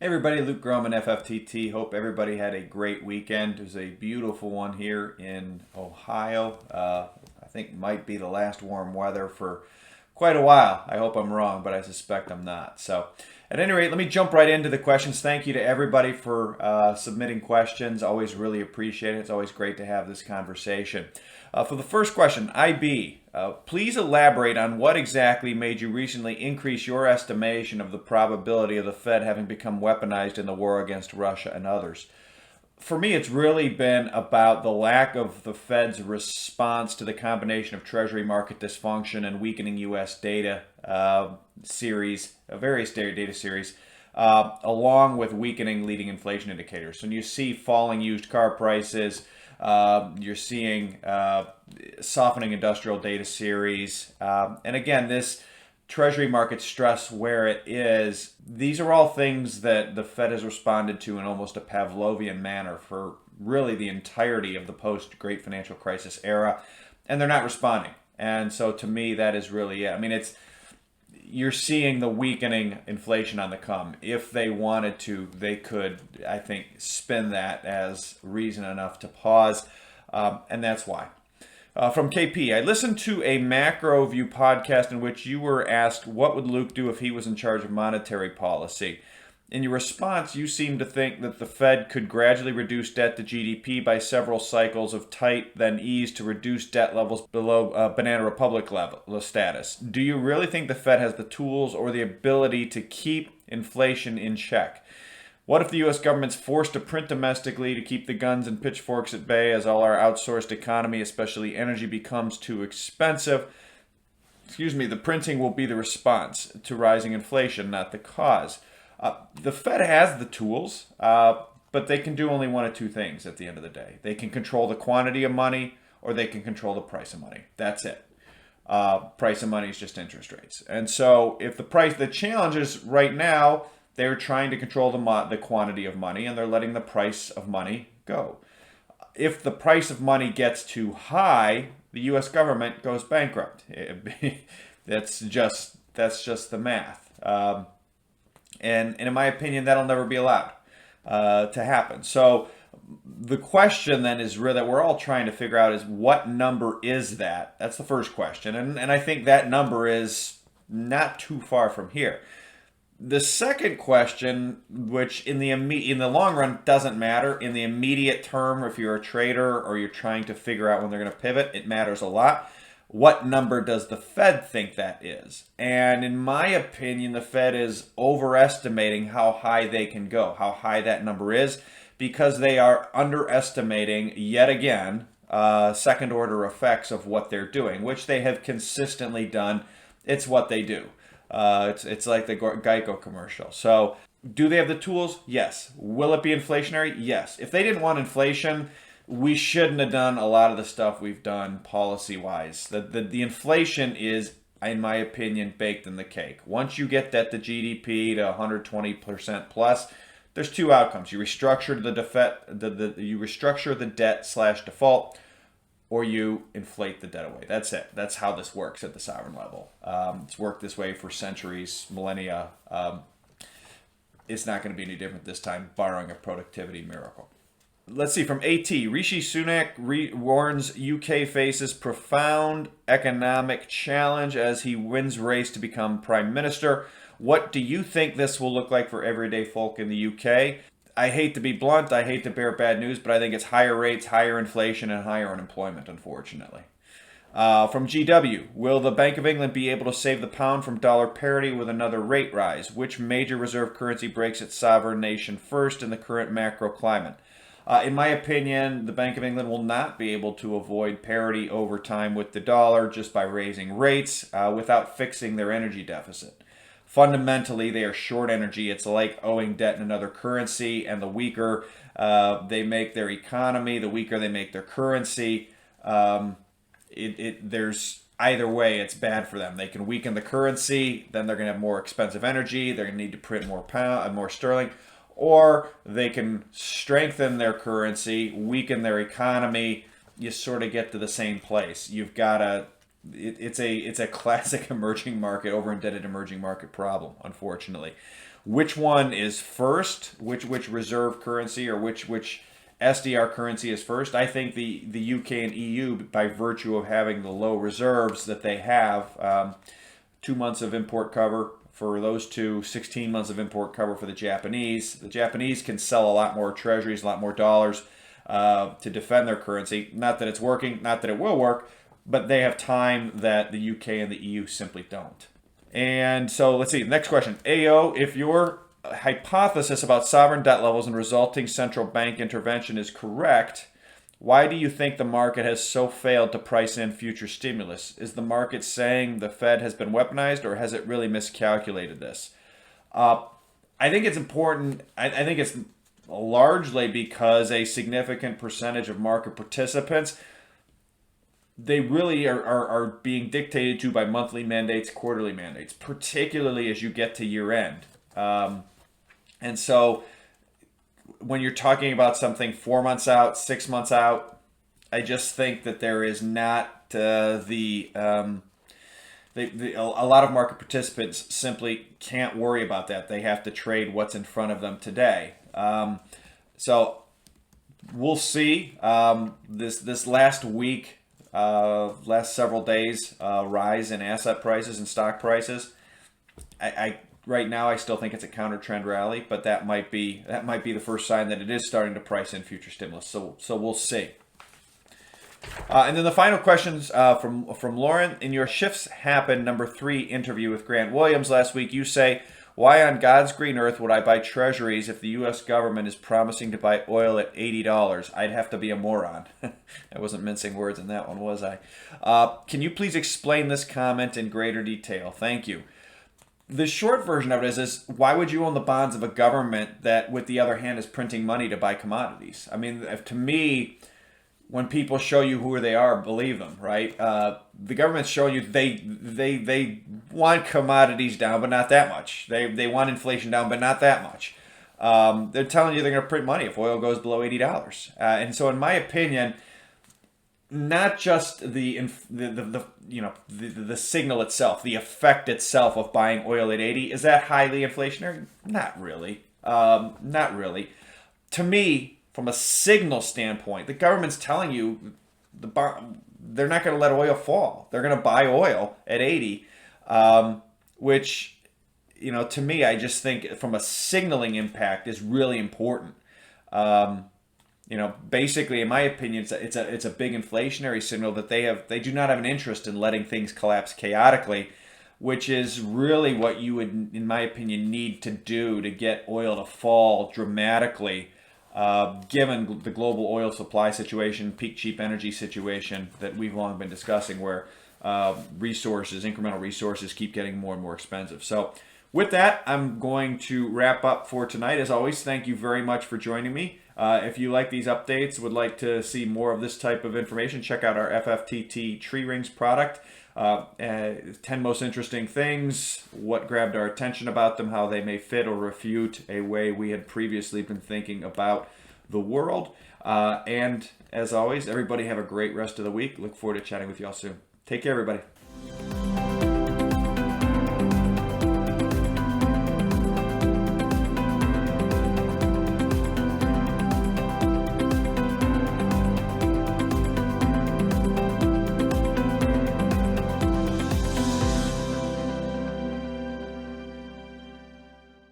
Hey everybody, Luke Gromen, FFTT. Hope everybody had a great weekend. It was a beautiful one here in Ohio. I think might be the last warm weather for quite a while. I hope I'm wrong, but I suspect I'm not. So, at any rate, let me jump right into the questions. Thank you to everybody for submitting questions. Always really appreciate it. It's always great to have this conversation. For the first question, IB, please elaborate on what exactly made you recently increase your estimation of the probability of the Fed having become weaponized in the war against Russia and others. For me, it's really been about the lack of the Fed's response to the combination of Treasury market dysfunction and weakening U.S. data series, various data series, along with weakening leading inflation indicators. So when you see falling used car prices, you're seeing softening industrial data series. And again, this Treasury market stress where it is, these are all things that the Fed has responded to in almost a Pavlovian manner for really the entirety of the post-Great Financial Crisis era, and they're not responding. And so to me, that is really it. I mean, you're seeing the weakening inflation on the come. If they wanted to, they could, I think, spin that as reason enough to pause, and that's why. From KP, I listened to a macro view podcast in which you were asked what would Luke do if he was in charge of monetary policy. In your response, you seemed to think that the Fed could gradually reduce debt to GDP by several cycles of tight, then ease to reduce debt levels below Banana Republic level status. Do you really think the Fed has the tools or the ability to keep inflation in check? What if the U.S. government's forced to print domestically to keep the guns and pitchforks at bay as all our outsourced economy, especially energy, becomes too expensive? The printing will be the response to rising inflation, not the cause. The Fed has the tools, but they can do only one of two things at the end of the day. They can control the quantity of money or they can control the price of money. That's it. Price of money is just interest rates. And so if the challenge is right now, they're trying to control the quantity of money and they're letting the price of money go. If the price of money gets too high, the U.S. government goes bankrupt. That's just the math. And in my opinion, that'll never be allowed to happen. So the question then is really that we're all trying to figure out is what number is that? That's the first question. And I think that number is not too far from here. The second question, which in the long run doesn't matter, in the immediate term, if you're a trader or you're trying to figure out when they're going to pivot, it matters a lot. What number does the Fed think that is? And in my opinion, the Fed is overestimating how high they can go, how high that number is, because they are underestimating, yet again, second order effects of what they're doing, which they have consistently done. It's what they do. It's like the Geico commercial. So do they have the tools? Yes. Will it be inflationary? Yes. If they didn't want inflation, we shouldn't have done a lot of the stuff we've done policy-wise. The inflation is, in my opinion, baked in the cake. Once you get that the GDP to 120% plus, there's two outcomes. You restructure you restructure the debt/default, or you inflate the debt away. That's it. That's how this works at the sovereign level. It's worked this way for centuries, millennia. It's not going to be any different this time, barring a productivity miracle. Let's see, from AT, Rishi Sunak warns UK faces profound economic challenge as he wins race to become prime minister. What do you think this will look like for everyday folk in the UK? I hate to be blunt, I hate to bear bad news, but I think it's higher rates, higher inflation, and higher unemployment, unfortunately. From GW, will the Bank of England be able to save the pound from dollar parity with another rate rise? Which major reserve currency breaks its sovereign nation first in the current macro climate? In my opinion, the Bank of England will not be able to avoid parity over time with the dollar just by raising rates without fixing their energy deficit. Fundamentally, they are short energy. It's like owing debt in another currency, and the weaker they make their economy, the weaker they make their currency. There's either way, it's bad for them. They can weaken the currency, then they're going to have more expensive energy. They're going to need to print more sterling, or they can strengthen their currency, weaken their economy. You sort of get to the same place. You've got a it's a classic emerging market, over-indebted emerging market problem, unfortunately. which one is first, which reserve currency or which SDR currency is first. I think the UK and EU, by virtue of having the low reserves that they have, 2 months of import cover for those two, 16 months of import cover for the Japanese. The Japanese can sell a lot more treasuries, a lot more dollars to defend their currency. Not that it's working, not that it will work, but they have time that the UK and the EU simply don't. And so let's see, next question. AO, if your hypothesis about sovereign debt levels and resulting central bank intervention is correct, why do you think the market has so failed to price in future stimulus? Is the market saying the Fed has been weaponized, or has it really miscalculated this? I think it's important. I think it's largely because a significant percentage of market participants, they really are being dictated to by monthly mandates, quarterly mandates, particularly as you get to year end. And so when you're talking about something 4 months out, 6 months out, I just think that there is not a lot of market participants simply can't worry about that. They have to trade what's in front of them today. So we'll see. This last week, last several days, rise in asset prices and stock prices. Right now, I still think it's a counter trend rally, but that might be the first sign that it is starting to price in future stimulus. So we'll see. And then the final questions from Lauren. In your Shifts Happen #3 interview with Grant Williams last week, you say, "Why on God's green earth would I buy Treasuries if the U.S. government is promising to buy oil at $80? I'd have to be a moron." I wasn't mincing words in that one, was I? Can you please explain this comment in greater detail? Thank you. The short version of it is why would you own the bonds of a government that, with the other hand, is printing money to buy commodities? I mean, to me, when people show you who they are, believe them, right? The government's showing you they want commodities down, but not that much. They want inflation down, but not that much. They're telling you they're going to print money if oil goes below $80. And so, in my opinion, not just the signal itself, the effect itself of buying oil at 80, is that highly inflationary? Not really. Not really. To me, from a signal standpoint, the government's telling you they're not going to let oil fall. They're going to buy oil at 80, which, to me, I just think from a signaling impact is really important. Basically, in my opinion, it's a big inflationary signal that they do not have an interest in letting things collapse chaotically, which is really what you would, in my opinion, need to do to get oil to fall dramatically, given the global oil supply situation, peak cheap energy situation that we've long been discussing, where incremental resources keep getting more and more expensive. So with that, I'm going to wrap up for tonight. As always, thank you very much for joining me. If you like these updates, would like to see more of this type of information, check out our FFTT tree rings product. 10 most interesting things, what grabbed our attention about them, how they may fit or refute a way we had previously been thinking about the world. And as always, everybody have a great rest of the week. Look forward to chatting with you all soon. Take care, everybody.